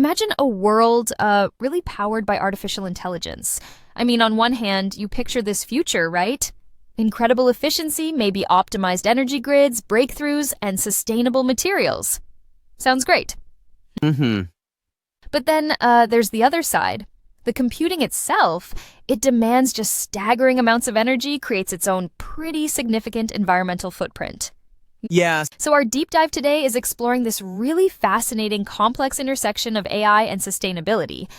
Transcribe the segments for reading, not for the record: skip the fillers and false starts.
Imagine a world really powered by artificial intelligence. I mean, on one hand, you picture this future, right? Incredible efficiency, maybe optimized energy grids, breakthroughs, and sustainable materials. Sounds great. Mm-hmm. But then there's the other side. The computing itself, it demands just staggering amounts of energy, creates its own pretty significant environmental footprint. Yeah, So our deep dive today is exploring this really fascinating, complex intersection of AI and sustainability.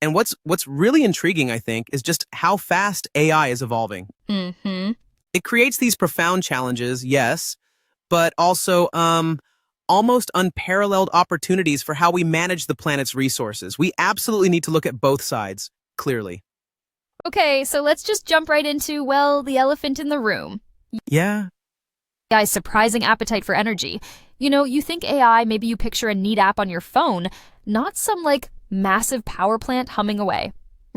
and what's really intriguing, I think, is just how fast AI is evolving. Mm-hmm. It creates these profound challenges, yes, but also almost unparalleled opportunities for how we manage the planet's resources. We absolutely need to look at both sides, clearly. Okay, so let's just jump right into, well, the elephant in the room. Yeah, AI's surprising appetite for energy. You know, you think AI, maybe you picture a neat app on your phone, not some, massive power plant humming away.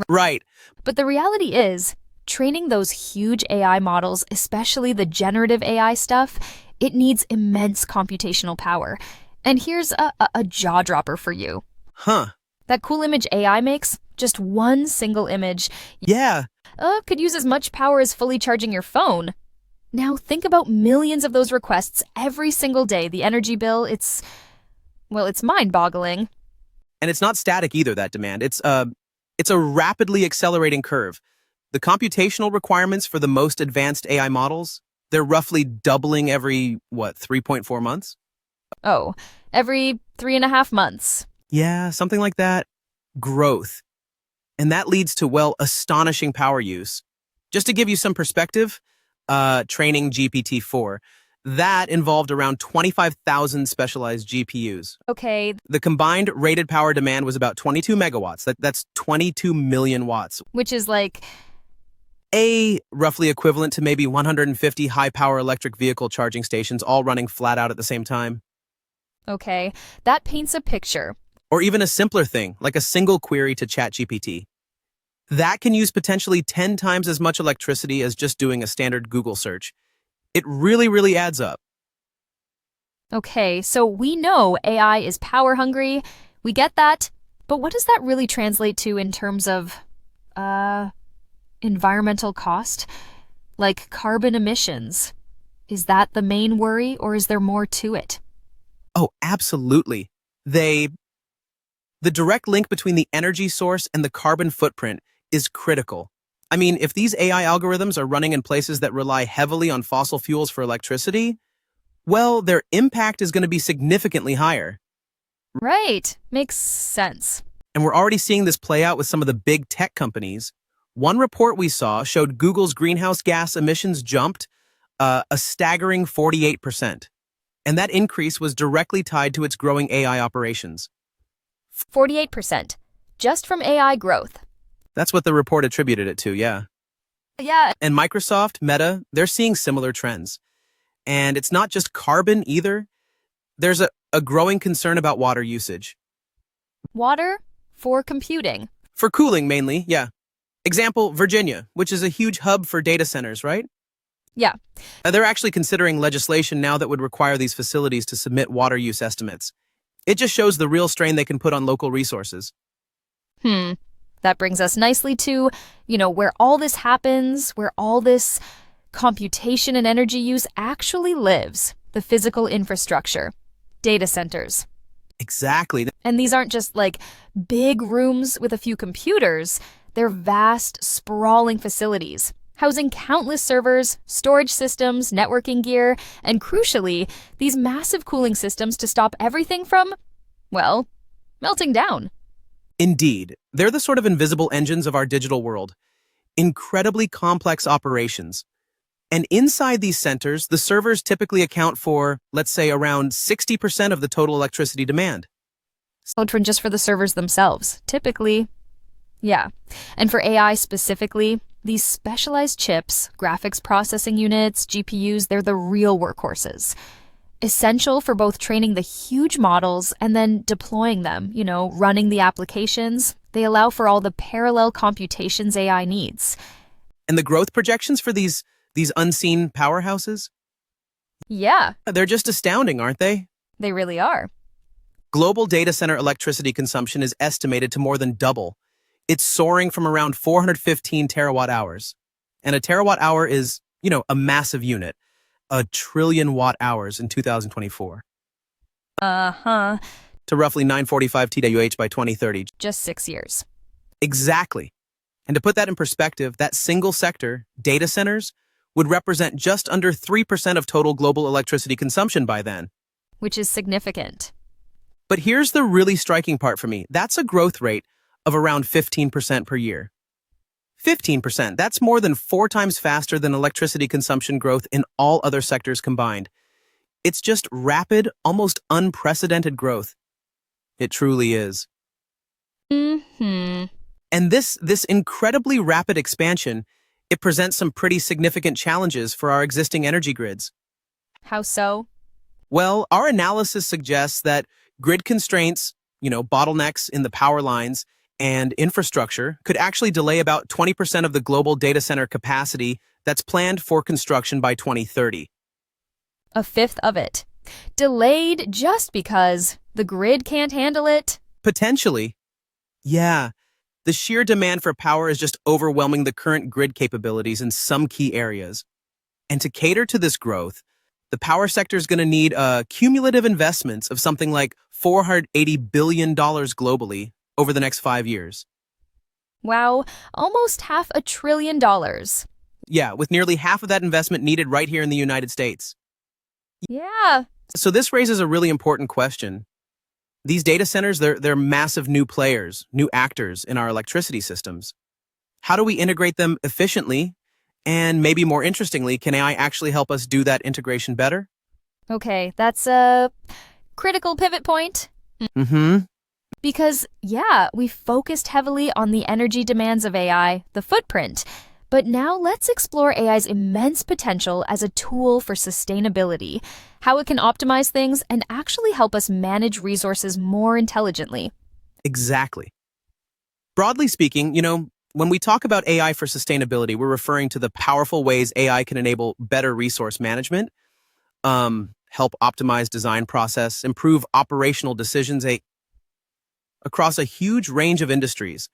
right. But the reality is, training those huge AI models, especially the generative AI stuff, it needs immense computational power. And here's a jaw-dropper for you. Huh. That cool image AI makes, just one single image, Yeah. could use as much power as fully charging your phone. Now think about millions of those requests every single day. The energy bill, it's mind-boggling. And it's not static either, that demand. It's a rapidly accelerating curve. The computational requirements for the most advanced AI models, they're roughly doubling every, 3.4 months? Oh, every 3.5 months. Yeah, something like that. Growth. And that leads to, astonishing power use. Just to give you some perspective, training GPT-4, that involved around 25,000 specialized GPUs. Okay, The combined rated power demand was about 22 megawatts. That's 22 million watts. which is Roughly equivalent to maybe 150 high-power electric vehicle charging stations all running flat out at the same time. okay, that paints a picture. Or even a simpler thing, like a single query to ChatGPT. That can use potentially 10 times as much electricity as just doing a standard Google search. It really, really adds up. Okay, so we know AI is power hungry. We get that. But what does that really translate to in terms of, environmental cost? Like carbon emissions? Is that the main worry, or is there more to it? Oh, absolutely. The direct link between the energy source and the carbon footprint is critical. I mean, if these AI algorithms are running in places that rely heavily on fossil fuels for electricity, their impact is going to be significantly higher. Right, makes sense. And we're already seeing this play out with some of the big tech companies. One report we saw showed Google's greenhouse gas emissions jumped a staggering 48%. And that increase was directly tied to its growing AI operations. 48%, just from AI growth. That's what the report attributed it to, yeah. Yeah, And Microsoft, Meta, they're seeing similar trends. And it's not just carbon either. There's a growing concern about water usage. water for computing. For cooling mainly, yeah. Example, Virginia, which is a huge hub for data centers, right? Yeah, They're actually considering legislation now that would require these facilities to submit water use estimates. It just shows the real strain they can put on local resources. that brings us nicely to, where all this happens, where all this computation and energy use actually lives, the physical infrastructure, data centers. Exactly. And these aren't just big rooms with a few computers, they're vast, sprawling facilities, housing countless servers, storage systems, networking gear, and crucially, these massive cooling systems to stop everything from, melting down. Indeed, they're the sort of invisible engines of our digital world. Incredibly complex operations. And inside these centers, the servers typically account for, let's say, around 60% of the total electricity demand. Just for the servers themselves, typically. Yeah. And for AI specifically, these specialized chips, graphics processing units, GPUs, they're the real workhorses. Essential for both training the huge models and then deploying them, running the applications. They allow for all the parallel computations AI needs. And the growth projections for these unseen powerhouses? Yeah, They're just astounding, aren't they? they really are. Global data center electricity consumption is estimated to more than double. It's soaring from around 415 terawatt hours. And a terawatt hour is, a massive unit. A trillion watt hours in 2024. Uh-huh. To roughly 945 TWh by 2030. Just 6 years. Exactly. And to put that in perspective, that single sector, data centers, would represent just under 3% of total global electricity consumption by then. Which is significant. But here's the really striking part for me. That's a growth rate of around 15% per year. 15%, that's more than 4 times faster than electricity consumption growth in all other sectors combined. It's just rapid, almost unprecedented growth. It truly is. Mm-hmm. And this incredibly rapid expansion, it presents some pretty significant challenges for our existing energy grids. How so? Well, our analysis suggests that grid constraints, bottlenecks in the power lines and infrastructure could actually delay about 20% of the global data center capacity that's planned for construction by 2030. A fifth of it. Delayed just because the grid can't handle it? Potentially. Yeah. The sheer demand for power is just overwhelming the current grid capabilities in some key areas. And to cater to this growth, the power sector is going to need cumulative investments of something like $480 billion globally over the next 5 years. Wow, almost $500 billion. Yeah, with nearly half of that investment needed right here in the United States. Yeah. So this raises a really important question. These data centers, they're massive new players, new actors in our electricity systems. How do we integrate them efficiently? And maybe more interestingly, can AI actually help us do that integration better? Okay, that's a critical pivot point. Mm-hmm. Because, we focused heavily on the energy demands of AI, the footprint. But now let's explore AI's immense potential as a tool for sustainability, how it can optimize things and actually help us manage resources more intelligently. Exactly. Broadly speaking, when we talk about AI for sustainability, we're referring to the powerful ways AI can enable better resource management, help optimize design process, improve operational decisions across a huge range of industries.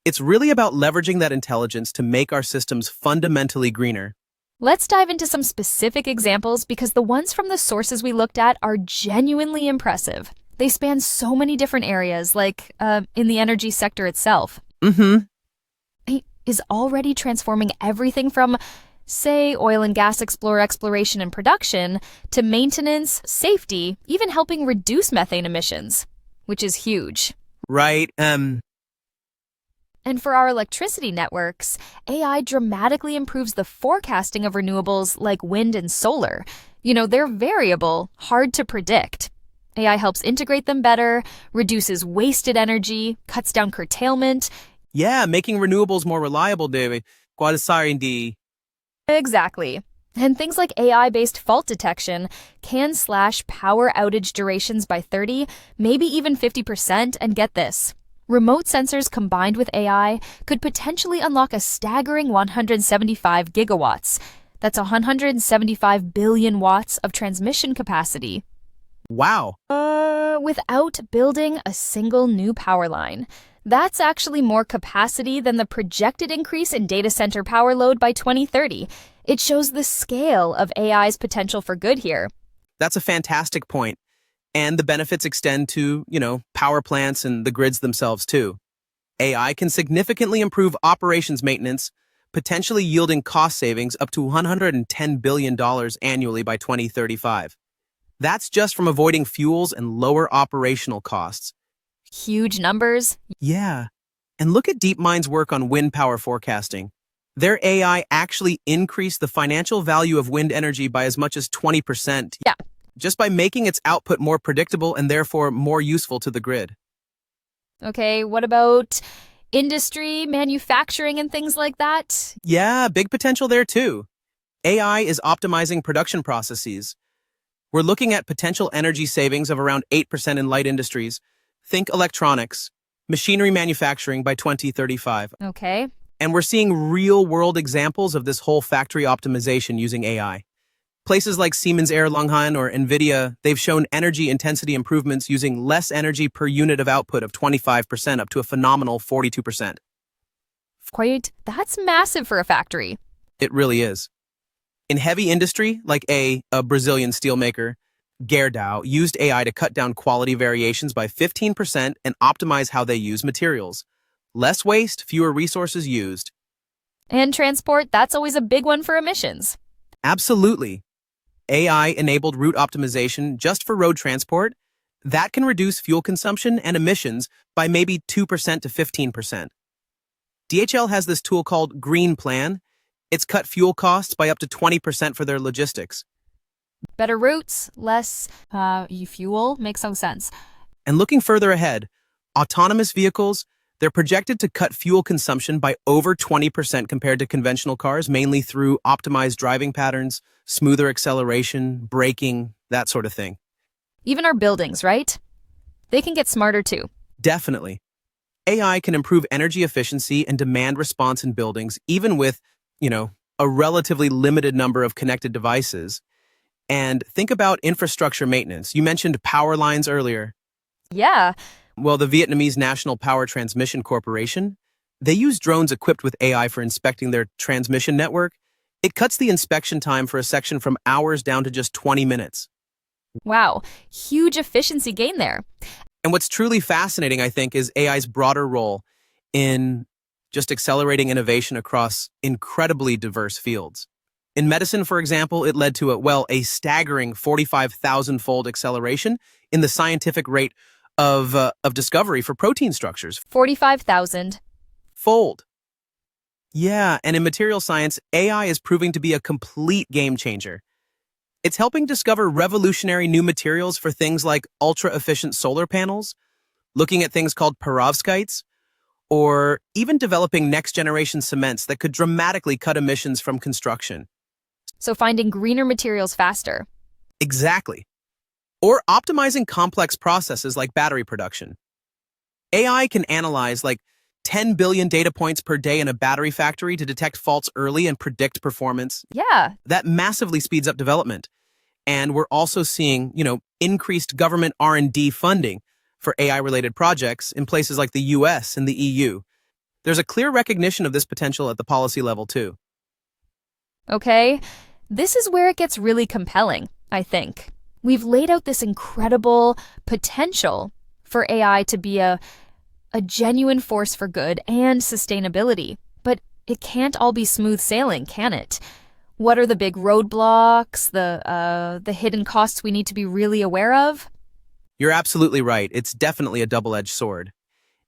It's really about leveraging that intelligence to make our systems fundamentally greener. Let's dive into some specific examples because the ones from the sources we looked at are genuinely impressive. They span so many different areas, like in the energy sector itself. Mm-hmm. It is already transforming everything from, say, oil and gas exploration and production, to maintenance, safety, even helping reduce methane emissions, which is huge. Right, And for our electricity networks, AI dramatically improves the forecasting of renewables like wind and solar. They're variable, hard to predict. AI helps integrate them better, reduces wasted energy, cuts down curtailment. Yeah, making renewables more reliable, David. Exactly. And things like AI-based fault detection can slash power outage durations by 30, maybe even 50%, and get this. Remote sensors combined with AI could potentially unlock a staggering 175 gigawatts. That's 175 billion watts of transmission capacity. Wow. Without building a single new power line. That's actually more capacity than the projected increase in data center power load by 2030. It shows the scale of AI's potential for good here. That's a fantastic point. And the benefits extend to, power plants and the grids themselves too. AI can significantly improve operations maintenance, potentially yielding cost savings up to $110 billion annually by 2035. That's just from avoiding fuels and lower operational costs. Huge numbers. Yeah. And look at DeepMind's work on wind power forecasting. Their AI actually increased the financial value of wind energy by as much as 20%. Yeah. Just by making its output more predictable and therefore more useful to the grid. Okay, what about industry, manufacturing, and things like that? Yeah, big potential there too. AI is optimizing production processes. We're looking at potential energy savings of around 8% in light industries. Think electronics, machinery manufacturing by 2035. Okay. And we're seeing real-world examples of this whole factory optimization using AI. Places like Siemens Erlangen or NVIDIA, they've shown energy intensity improvements using less energy per unit of output of 25% up to a phenomenal 42%. Quite, that's massive for a factory. It really is. In heavy industry, like a Brazilian steelmaker, Gerdau used AI to cut down quality variations by 15% and optimize how they use materials. Less waste, fewer resources used. And transport, that's always a big one for emissions. Absolutely. AI-enabled route optimization just for road transport, that can reduce fuel consumption and emissions by maybe 2% to 15%. DHL has this tool called Green Plan. It's cut fuel costs by up to 20% for their logistics. Better routes, less fuel, makes some sense. And looking further ahead, autonomous vehicles, they're projected to cut fuel consumption by over 20% compared to conventional cars, mainly through optimized driving patterns, smoother acceleration, braking, that sort of thing. Even our buildings, right? They can get smarter too. Definitely. AI can improve energy efficiency and demand response in buildings, even with, a relatively limited number of connected devices. And think about infrastructure maintenance. You mentioned power lines earlier. Yeah. Well, the Vietnamese National Power Transmission Corporation, they use drones equipped with AI for inspecting their transmission network. It cuts the inspection time for a section from hours down to just 20 minutes. Wow, huge efficiency gain there. And what's truly fascinating, I think, is AI's broader role in just accelerating innovation across incredibly diverse fields. In medicine, for example, it led to a staggering 45,000-fold acceleration in the scientific rate of discovery for protein structures. 45,000. Fold. Yeah, and in material science, AI is proving to be a complete game changer. It's helping discover revolutionary new materials for things like ultra-efficient solar panels, looking at things called perovskites, or even developing next-generation cements that could dramatically cut emissions from construction. So finding greener materials faster. Exactly. Or optimizing complex processes like battery production. AI can analyze 10 billion data points per day in a battery factory to detect faults early and predict performance. Yeah. That massively speeds up development. And we're also seeing, increased government R&D funding for AI-related projects in places like the US and the EU. There's a clear recognition of this potential at the policy level, too. Okay, this is where it gets really compelling, I think. We've laid out this incredible potential for AI to be a genuine force for good and sustainability, but it can't all be smooth sailing, can it? What are the big roadblocks, the hidden costs we need to be really aware of? You're absolutely right. It's definitely a double-edged sword.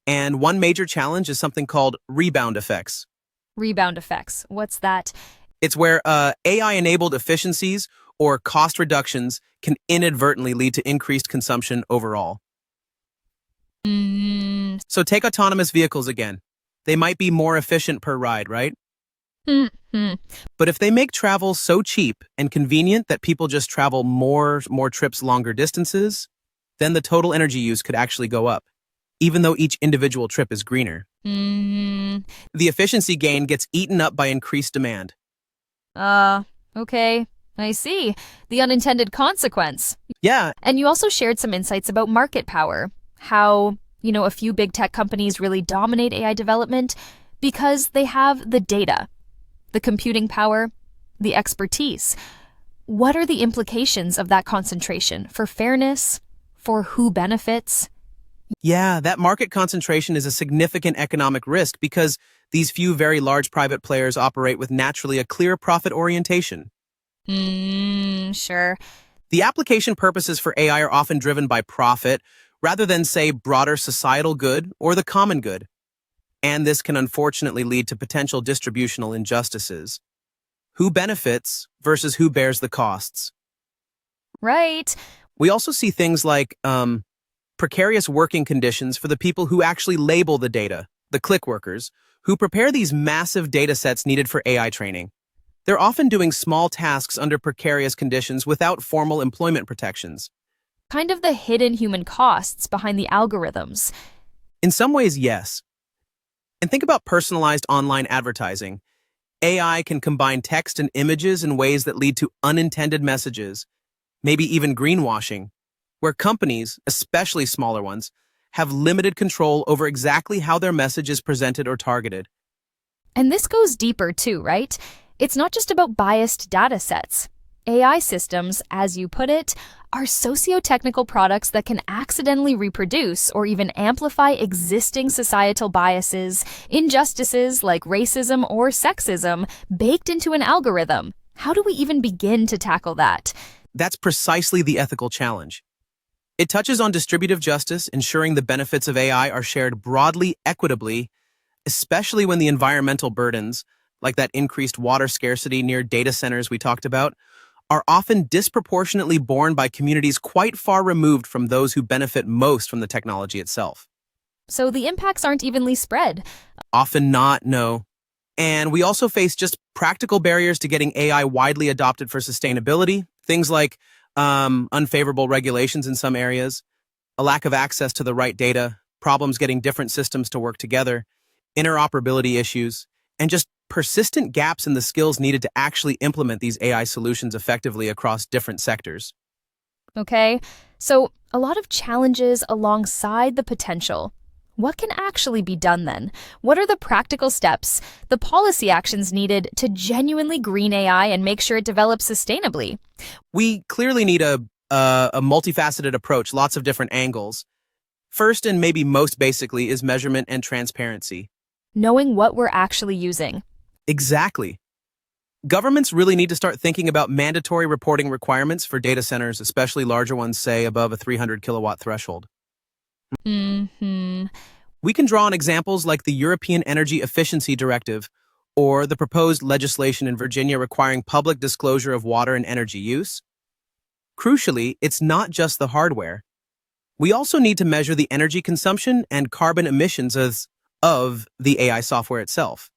And one major challenge is something called rebound effects. Rebound effects, what's that? It's where AI-enabled efficiencies or cost reductions can inadvertently lead to increased consumption overall. So take autonomous vehicles again. They might be more efficient per ride, right? But if they make travel so cheap and convenient that people just travel more trips longer distances, then the total energy use could actually go up, even though each individual trip is greener. The efficiency gain gets eaten up by increased demand. Okay, I see. The unintended consequence. Yeah. And you also shared some insights about market power, how, a few big tech companies really dominate AI development because they have the data, the computing power, the expertise. What are the implications of that concentration for fairness, for who benefits? Yeah, that market concentration is a significant economic risk because these few very large private players operate with naturally a clear profit orientation. Sure. The application purposes for AI are often driven by profit rather than, say, broader societal good or the common good. And this can unfortunately lead to potential distributional injustices. Who benefits versus who bears the costs? Right. We also see things like precarious working conditions for the people who actually label the data, the click workers, who prepare these massive data sets needed for AI training. They're often doing small tasks under precarious conditions without formal employment protections. Kind of the hidden human costs behind the algorithms. In some ways, yes. And think about personalized online advertising. AI can combine text and images in ways that lead to unintended messages, maybe even greenwashing, where companies, especially smaller ones, have limited control over exactly how their message is presented or targeted. And this goes deeper too, right? It's not just about biased data sets. AI systems, as you put it, are socio-technical products that can accidentally reproduce or even amplify existing societal biases, injustices like racism or sexism, baked into an algorithm. How do we even begin to tackle that? That's precisely the ethical challenge. It touches on distributive justice, ensuring the benefits of AI are shared broadly, equitably, especially when the environmental burdens, like that increased water scarcity near data centers we talked about, are often disproportionately borne by communities quite far removed from those who benefit most from the technology itself. So the impacts aren't evenly spread. Often not, no. And we also face just practical barriers to getting AI widely adopted for sustainability, things like unfavorable regulations in some areas, a lack of access to the right data, problems getting different systems to work together, interoperability issues, and just persistent gaps in the skills needed to actually implement these AI solutions effectively across different sectors. Okay, so a lot of challenges alongside the potential. What can actually be done then? What are the practical steps, the policy actions needed to genuinely green AI and make sure it develops sustainably? We clearly need a multifaceted approach, lots of different angles. First, and maybe most basically, is measurement and transparency. Knowing what we're actually using. Exactly. Governments really need to start thinking about mandatory reporting requirements for data centers, especially larger ones, say, above a 300 kilowatt threshold. We can draw on examples like the European Energy Efficiency Directive or the proposed legislation in Virginia requiring public disclosure of water and energy use. Crucially, it's not just the hardware. We also need to measure the energy consumption and carbon emissions of the AI software itself.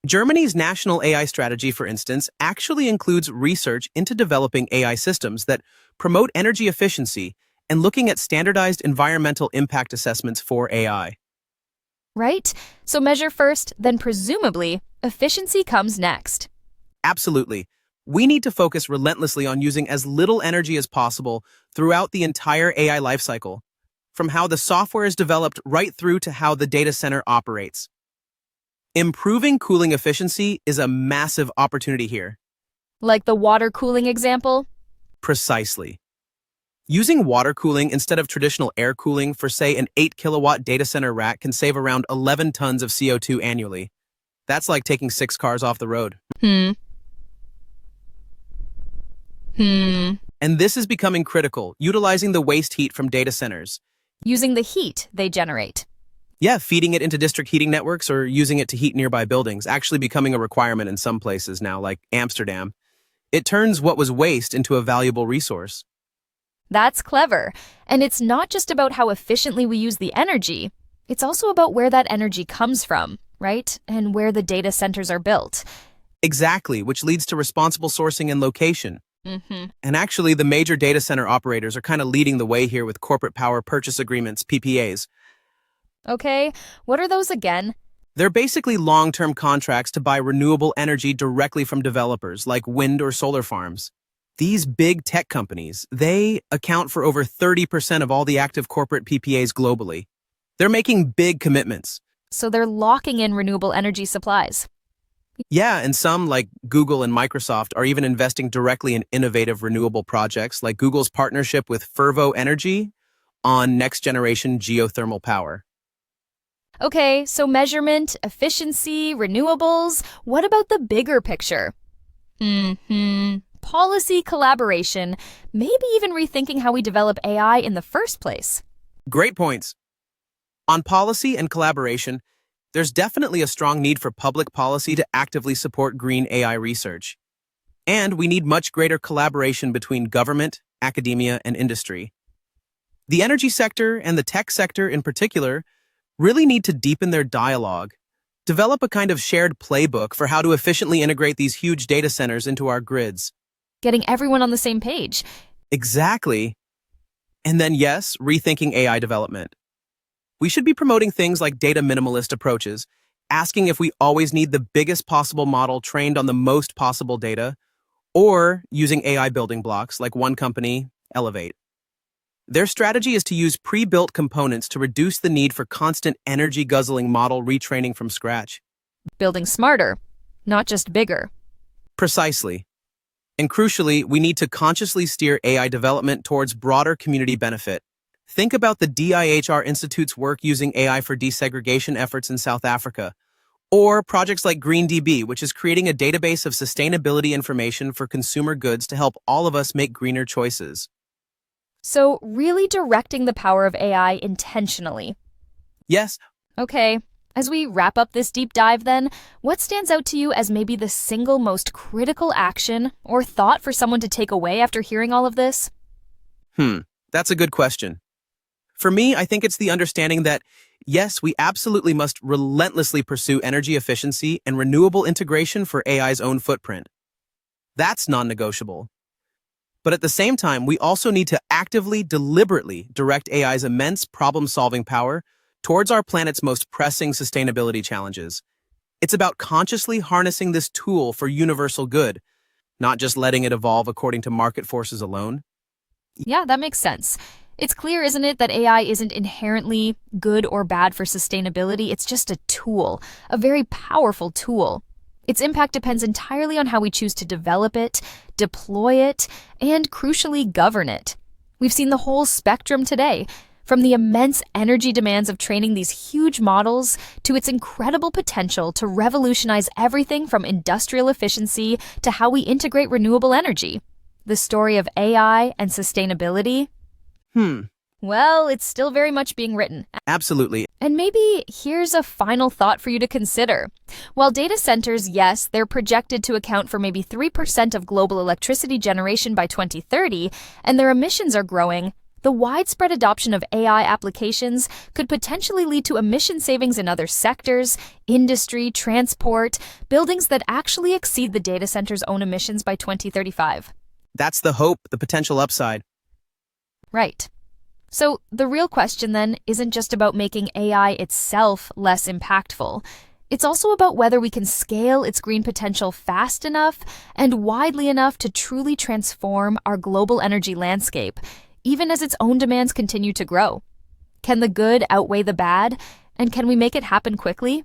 Germany's national AI strategy, for instance, actually includes research into developing AI systems that promote energy efficiency and looking at standardized environmental impact assessments for AI. Right? So measure first, then presumably, efficiency comes next. Absolutely. We need to focus relentlessly on using as little energy as possible throughout the entire AI lifecycle, from how the software is developed right through to how the data center operates. Improving cooling efficiency is a massive opportunity here. Like the water cooling example? Precisely. Using water cooling instead of traditional air cooling for, say, an 8 kilowatt data center rack can save around 11 tons of CO2 annually. That's like taking 6 cars off the road. And this is becoming critical, utilizing the waste heat from data centers. Using the heat they generate. Yeah, feeding it into district heating networks or using it to heat nearby buildings, actually becoming a requirement in some places now, like Amsterdam. It turns what was waste into a valuable resource. That's clever. And it's not just about how efficiently we use the energy. It's also about where that energy comes from, right? And where the data centers are built. Exactly, which leads to responsible sourcing and location. And actually, the major data center operators are kind of leading the way here with corporate power purchase agreements, PPAs. Okay, what are those again? They're basically long-term contracts to buy renewable energy directly from developers, like wind or solar farms. These big tech companies, they account for over 30% of all the active corporate PPAs globally. They're making big commitments. So they're locking in renewable energy supplies. Yeah, and some, like Google and Microsoft, are even investing directly in innovative renewable projects, like Google's partnership with Fervo Energy on next-generation geothermal power. Okay, so measurement, efficiency, renewables. What about the bigger picture? Policy collaboration, maybe even rethinking how we develop AI in the first place. Great points. On policy and collaboration, there's definitely a strong need for public policy to actively support green AI research. And we need much greater collaboration between government, academia, and industry. The energy sector and the tech sector in particular really need to deepen their dialogue, develop a kind of shared playbook for how to efficiently integrate these huge data centers into our grids. Getting everyone on the same page. Exactly. And then, yes, rethinking AI development. We should be promoting things like data minimalist approaches, asking if we always need the biggest possible model trained on the most possible data, or using AI building blocks like one company, Elevate. Their strategy is to use pre-built components to reduce the need for constant energy-guzzling model retraining from scratch. Building smarter, not just bigger. Precisely. And crucially, we need to consciously steer AI development towards broader community benefit. Think about the DIHR Institute's work using AI for desegregation efforts in South Africa, or projects like GreenDB, which is creating a database of sustainability information for consumer goods to help all of us make greener choices. So, really directing the power of AI intentionally. Yes. Okay, as we wrap up this deep dive then, what stands out to you as maybe the single most critical action or thought for someone to take away after hearing all of this? That's a good question. For me, I think it's the understanding that, yes, we absolutely must relentlessly pursue energy efficiency and renewable integration for AI's own footprint. That's non-negotiable. But at the same time, we also need to actively, deliberately direct AI's immense problem-solving power towards our planet's most pressing sustainability challenges. It's about consciously harnessing this tool for universal good, not just letting it evolve according to market forces alone. Yeah, that makes sense. It's clear, isn't it, that AI isn't inherently good or bad for sustainability. It's just a tool, a very powerful tool. Its impact depends entirely on how we choose to develop it, deploy it, and crucially govern it. We've seen the whole spectrum today, from the immense energy demands of training these huge models to its incredible potential to revolutionize everything from industrial efficiency to how we integrate renewable energy. The story of AI and sustainability? Well, it's still very much being written. Absolutely. And maybe here's a final thought for you to consider. While data centers, yes, they're projected to account for maybe 3% of global electricity generation by 2030, and their emissions are growing, the widespread adoption of AI applications could potentially lead to emission savings in other sectors, industry, transport, buildings that actually exceed the data center's own emissions by 2035. That's the hope, the potential upside. Right. So the real question then isn't just about making AI itself less impactful. It's also about whether we can scale its green potential fast enough and widely enough to truly transform our global energy landscape, even as its own demands continue to grow. Can the good outweigh the bad? And can we make it happen quickly?